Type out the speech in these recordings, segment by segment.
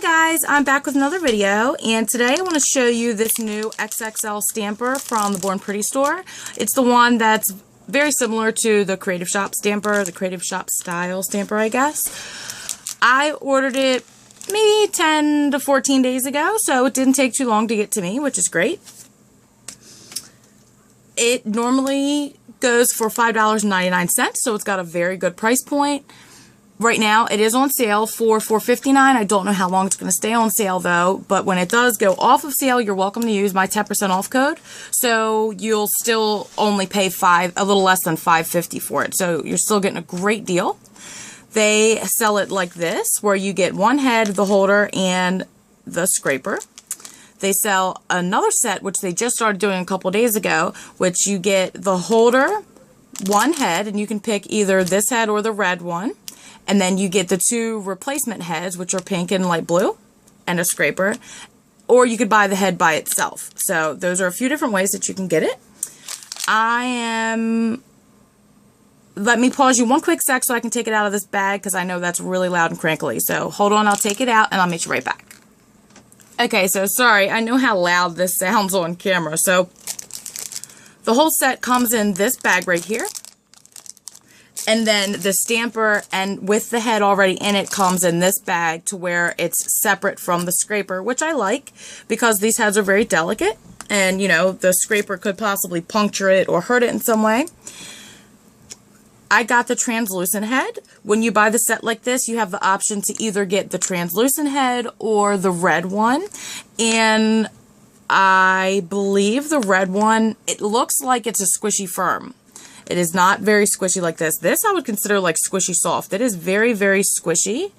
Hi guys, I'm back with another video, and today I want to show you this new XXL stamper from the Born Pretty store. It's the one that's very similar to the Creative Shop stamper, the Creative Shop style stamper, I guess. I ordered it maybe 10 to 14 days ago, so it didn't take too long to get to me, which is great. It normally goes for $5.99, so it's got a very good price point. Right now, it is on sale for $4.59. I don't know how long it's going to stay on sale, though. But when it does go off of sale, you're welcome to use my 10% off code. So you'll still only pay a little less than $5.50 for it. So you're still getting a great deal. They sell it like this, where you get one head, the holder, and the scraper. They sell another set, which they just started doing a couple days ago, which you get the holder, one head, and you can pick either this head or the red one. And then you get the two replacement heads, which are pink and light blue, and a scraper. Or you could buy the head by itself. So those are a few different ways that you can get it. Let me pause you one quick sec so I can take it out of this bag, because I know that's really loud and crinkly. So hold on, I'll take it out and I'll meet you right back. Okay, so sorry, I know how loud this sounds on camera. So the whole set comes in this bag right here. And then the stamper, and with the head already in it, comes in this bag to where it's separate from the scraper, which I like because these heads are very delicate. And, you know, the scraper could possibly puncture it or hurt it in some way. I got the translucent head. When you buy the set like this, you have the option to either get the translucent head or the red one. And I believe the red one, it looks like it's a squishy firm. It is not very squishy like this. This I would consider like squishy soft. It is very, very squishy.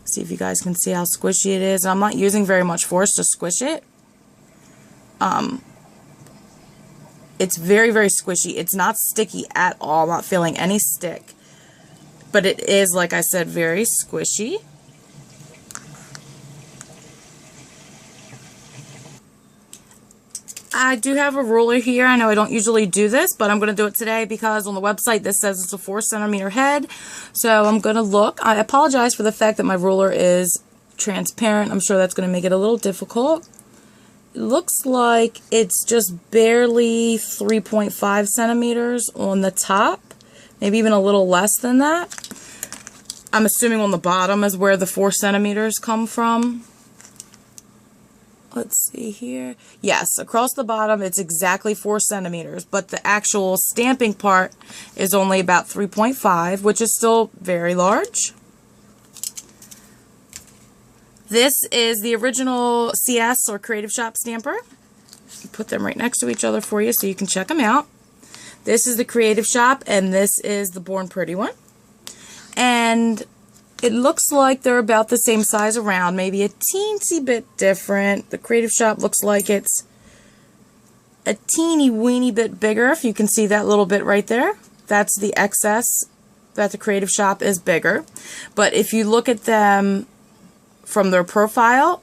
See if you guys can see how squishy it is. I'm not using very much force to squish it. It's very, very squishy. It's not sticky at all. I'm not feeling any stick. But it is, like I said, very squishy. I do have a ruler here. I know I don't usually do this, but I'm going to do it today because on the website this says it's a 4-centimeter head. So I'm going to look. I apologize for the fact that my ruler is transparent. I'm sure that's going to make it a little difficult. It looks like it's just barely 3.5 centimeters on the top. Maybe even a little less than that. I'm assuming on the bottom is where the 4 centimeters come from. Let's see here. Yes, across the bottom it's exactly 4 centimeters, but the actual stamping part is only about 3.5, which is still very large. This is the original CS or Creative Shop stamper. Put them right next to each other for you so you can check them out. This is the Creative Shop, and this is the Born Pretty one. And it looks like they're about the same size around, maybe a teensy bit different. The Creative Shop looks like it's a teeny weeny bit bigger, if you can see that little bit right there. That's the excess that the Creative Shop is bigger. But if you look at them from their profile,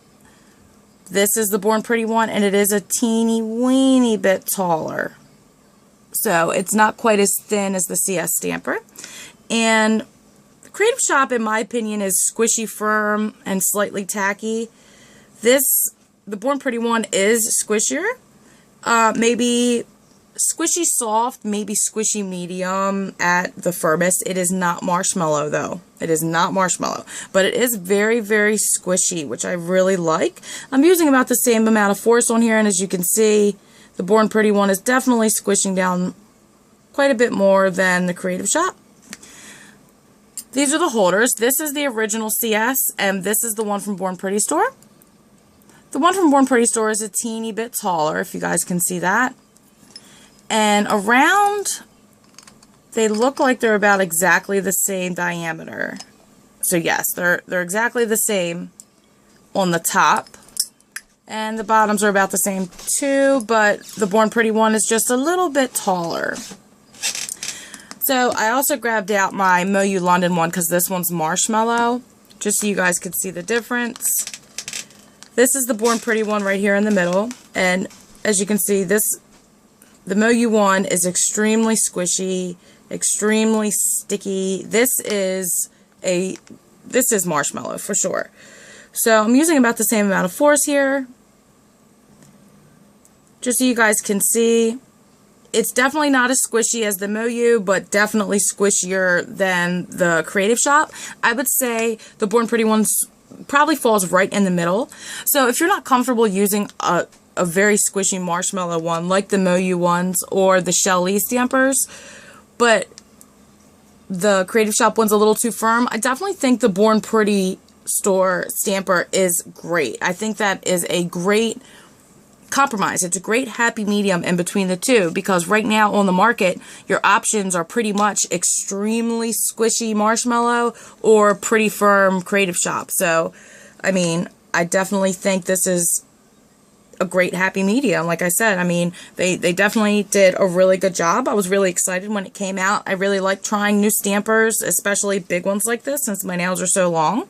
this is the Born Pretty one, and it is a teeny weeny bit taller. So it's not quite as thin as the CS stamper. And Creative Shop, in my opinion, is squishy firm and slightly tacky. The Born Pretty one is squishier. Maybe squishy soft, maybe squishy medium at the firmest. It is not marshmallow, though. It is not marshmallow. But it is very, very squishy, which I really like. I'm using about the same amount of force on here, and as you can see, the Born Pretty one is definitely squishing down quite a bit more than the Creative Shop. These are the holders. This is the original CS, and this is the one from Born Pretty store. The one from Born Pretty store is a teeny bit taller, if you guys can see that. And around, they look like they're about exactly the same diameter. So yes, they're exactly the same on the top. And the bottoms are about the same too, but the Born Pretty one is just a little bit taller. So I also grabbed out my Moyu London one because this one's marshmallow, just so you guys could see the difference. This is the Born Pretty one right here in the middle, and as you can see, the Moyu one is extremely squishy, extremely sticky. This is marshmallow for sure. So I'm using about the same amount of force here, just so you guys can see. It's definitely not as squishy as the Moyu, but definitely squishier than the Creative Shop. I would say the Born Pretty one probably falls right in the middle. So if you're not comfortable using a very squishy marshmallow one, like the Moyu ones or the Shell-E stampers, but the Creative Shop one's a little too firm, I definitely think the Born Pretty store stamper is great. I think that is a great compromise. It's a great happy medium in between the two, because right now on the market your options are pretty much extremely squishy marshmallow or pretty firm Creative Shop. So I mean, I definitely think this is a great happy medium. Like I said, I mean, they definitely did a really good job. I was really excited when it came out. I really like trying new stampers, especially big ones like this, since my nails are so long.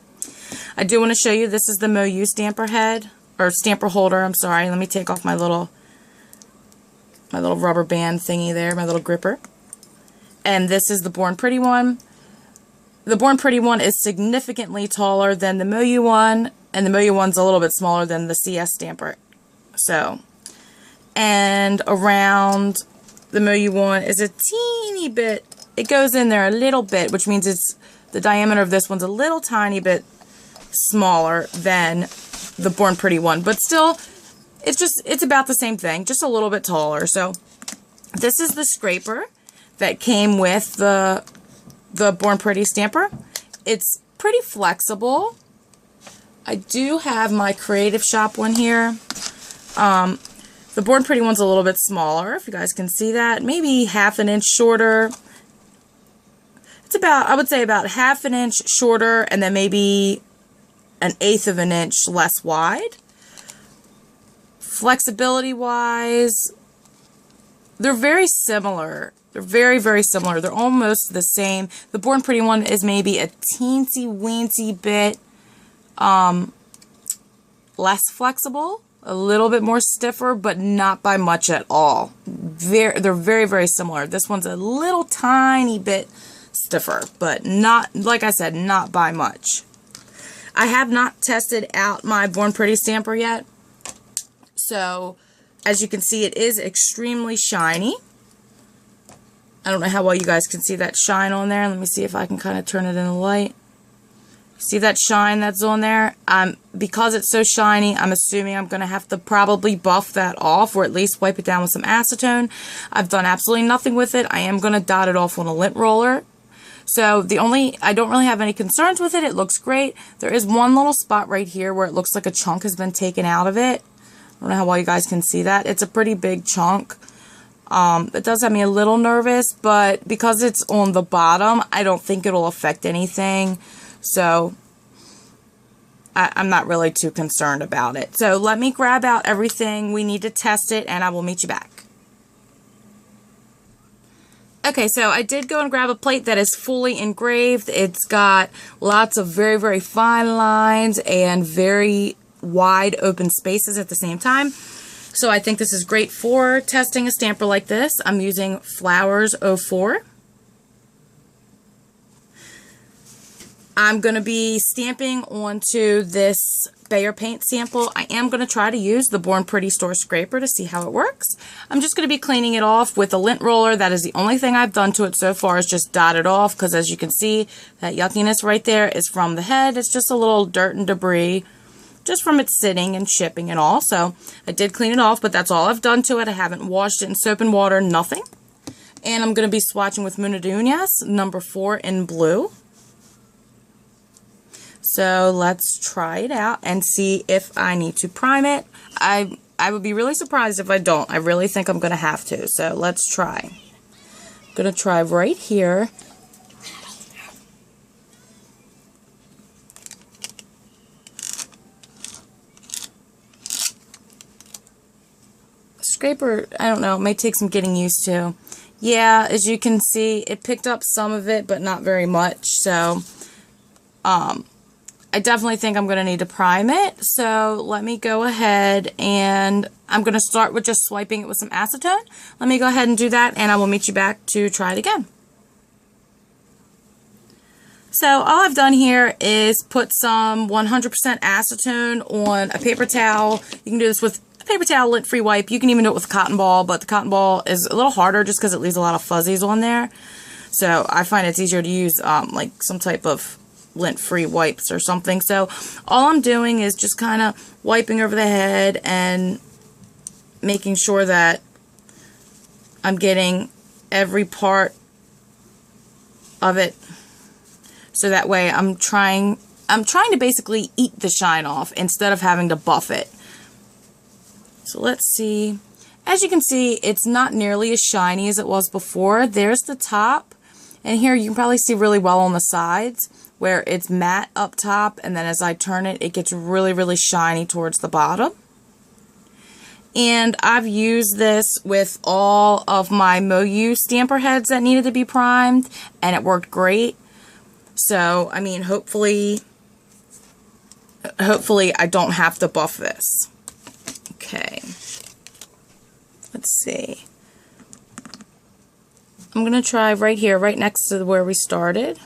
I do want to show you, this is the Moyu stamper head, or stamper holder, I'm sorry. Let me take off my little rubber band thingy there, my little gripper. And this is the Born Pretty one. The Born Pretty one is significantly taller than the Moyu one, and the Moyu one's a little bit smaller than the CS stamper. So, and around the Moyu one is a teeny bit, it goes in there a little bit, which means it's, the diameter of this one's a little tiny bit smaller than the Born Pretty one, but still, it's about the same thing, just a little bit taller. So this is the scraper that came with the Born Pretty stamper. It's pretty flexible. I do have my Creative Shop one here. The Born Pretty one's a little bit smaller, if you guys can see that, maybe half an inch shorter. It's about, I would say about half an inch shorter, and then maybe an eighth of an inch less wide. Flexibility wise, they're very similar. They're very, very similar. They're almost the same. The Born Pretty one is maybe a teensy weensy bit less flexible, a little bit more stiffer, but not by much at all. They're very, very similar. This one's a little tiny bit stiffer, but not, like I said, not by much. I have not tested out my Born Pretty stamper yet, so as you can see, it is extremely shiny. I don't know how well you guys can see that shine on there. Let me see if I can kind of turn it in the light. See that shine that's on there? Because it's so shiny, I'm assuming I'm going to have to probably buff that off, or at least wipe it down with some acetone. I've done absolutely nothing with it. I am going to dot it off on a lint roller. So I don't really have any concerns with it. It looks great. There is one little spot right here where it looks like a chunk has been taken out of it. I don't know how well you guys can see that. It's a pretty big chunk. It does have me a little nervous, but because it's on the bottom, I don't think it'll affect anything. So I'm not really too concerned about it. So let me grab out everything we need to test it, and I will meet you back. Okay, so I did go and grab a plate that is fully engraved. It's got lots of very, very fine lines and very wide open spaces at the same time. So I think this is great for testing a stamper like this. I'm using Flowers 04. I'm going to be stamping onto this Behr paint sample. I am going to try to use the Born Pretty store scraper to see how it works. I'm just going to be cleaning it off with a lint roller. That is the only thing I've done to it so far, is just dot it off, because as you can see, that yuckiness right there is from the head. It's just a little dirt and debris just from it sitting and shipping and all. So I did clean it off, but that's all I've done to it. I haven't washed it in soap and water, nothing. And I'm going to be swatching with Munidunias number 4 in blue. So let's try it out and see if I need to prime it. I would be really surprised if I don't. I really think I'm going to have to. So let's try. I'm going to try right here. Scraper, I don't know, it may take some getting used to. Yeah, as you can see, it picked up some of it, but not very much. So, I definitely think I'm going to need to prime it. So let me go ahead, and I'm going to start with just swiping it with some acetone. Let me go ahead and do that, and I will meet you back to try it again. So all I've done here is put some 100% acetone on a paper towel. You can do this with a paper towel, lint-free wipe. You can even do it with a cotton ball, but the cotton ball is a little harder just because it leaves a lot of fuzzies on there. So I find it's easier to use like some type of lint-free wipes or something. So all I'm doing is just kind of wiping over the head and making sure that I'm getting every part of it. So that way I'm trying to basically eat the shine off instead of having to buff it. So let's see. As you can see, it's not nearly as shiny as it was before. There's the top. And here you can probably see really well on the sides where it's matte up top, and then as I turn it, it gets really, really shiny towards the bottom. And I've used this with all of my MoYu stamper heads that needed to be primed, and it worked great. So, I mean, hopefully I don't have to buff this. Okay. Let's see. I'm going to try right here, right next to where we started.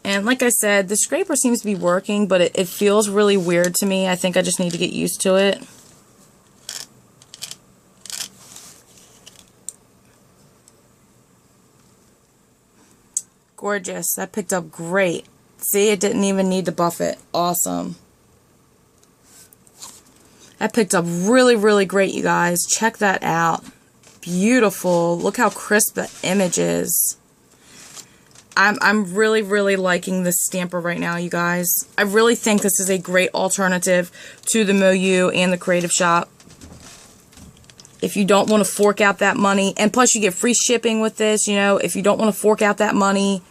And like I said, the scraper seems to be working, but it feels really weird to me. I think I just need to get used to it. Gorgeous. That picked up great. See, it didn't even need to buff it. Awesome. That picked up really, really great, you guys. Check that out. Beautiful. Look how crisp the image is. I'm really, really liking this stamper right now, you guys. I really think this is a great alternative to the MoYu and the Creative Shop. If you don't want to fork out that money, and plus you get free shipping with this, you know, if you don't want to fork out that money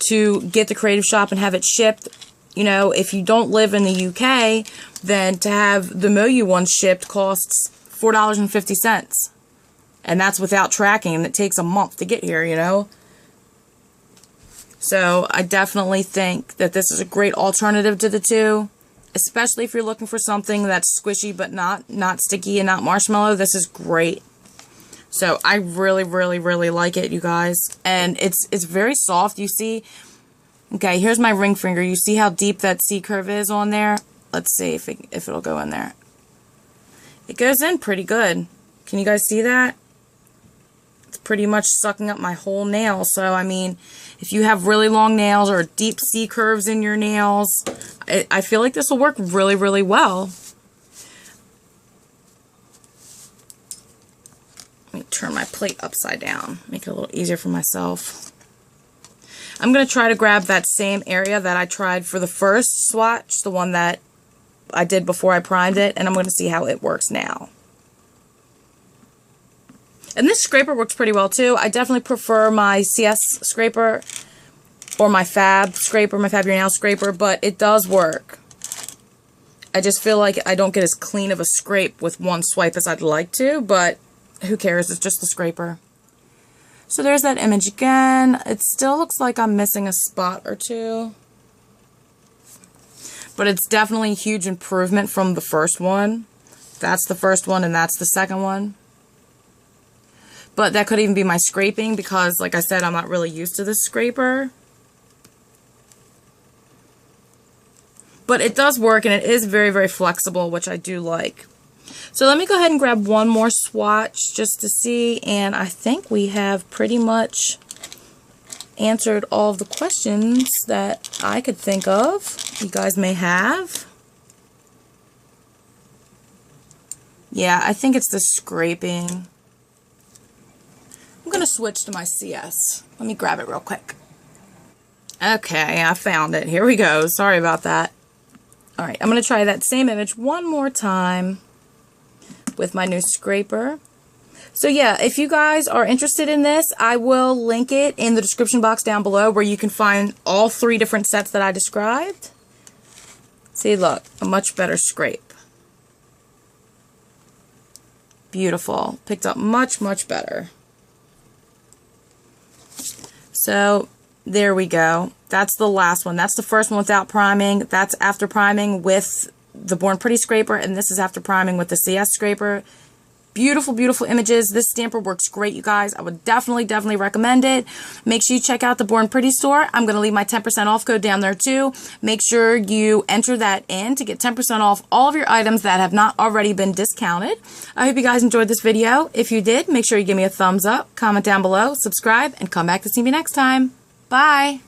to get the Creative Shop and have it shipped, you know, if you don't live in the UK, then to have the MoYu one shipped costs $4.50. And that's without tracking, and it takes a month to get here, you know. So I definitely think that this is a great alternative to the two, especially if you're looking for something that's squishy but not sticky and not marshmallow. This is great. So I really, really, really like it, you guys. And it's very soft. You see, okay, here's my ring finger. You see how deep that C curve is on there? Let's see if it'll go in there. It goes in pretty good. Can you guys see that? It's pretty much sucking up my whole nail. So, I mean, if you have really long nails or deep C curves in your nails, I feel like this will work really, really well. Let me turn my plate upside down, make it a little easier for myself. I'm going to try to grab that same area that I tried for the first swatch, the one that I did before I primed it, and I'm going to see how it works now. And this scraper works pretty well too. I definitely prefer my CS scraper or my Fab scraper, my Fab Your Nail scraper, but it does work. I just feel like I don't get as clean of a scrape with one swipe as I'd like to, but who cares? It's just the scraper. So there's that image again. It still looks like I'm missing a spot or two, but it's definitely a huge improvement from the first one. That's the first one and that's the second one. But that could even be my scraping because, like I said, I'm not really used to this scraper. But it does work, and it is very, very flexible, which I do like. So let me go ahead and grab one more swatch just to see. And I think we have pretty much answered all of the questions that I could think of. You guys may have. Yeah, I think it's the scraping. I'm going to switch to my CS. Let me grab it real quick. Okay, I found it. Here we go. Sorry about that. Alright, I'm going to try that same image one more time with my new scraper. So yeah, if you guys are interested in this, I will link it in the description box down below where you can find all 3 different sets that I described. See, look, a much better scrape. Beautiful. Picked up much, much better. So there we go. That's the last one. That's the first one without priming. That's after priming with the Born Pretty scraper, and this is after priming with the CS scraper. Beautiful, beautiful images. This stamper works great, you guys. I would definitely recommend it. Make sure you check out the Born Pretty store. I'm going to leave my 10% off code down there too. Make sure you enter that in to get 10% off all of your items that have not already been discounted. I hope you guys enjoyed this video. If you did, make sure you give me a thumbs up, comment down below, subscribe, and come back to see me next time. Bye!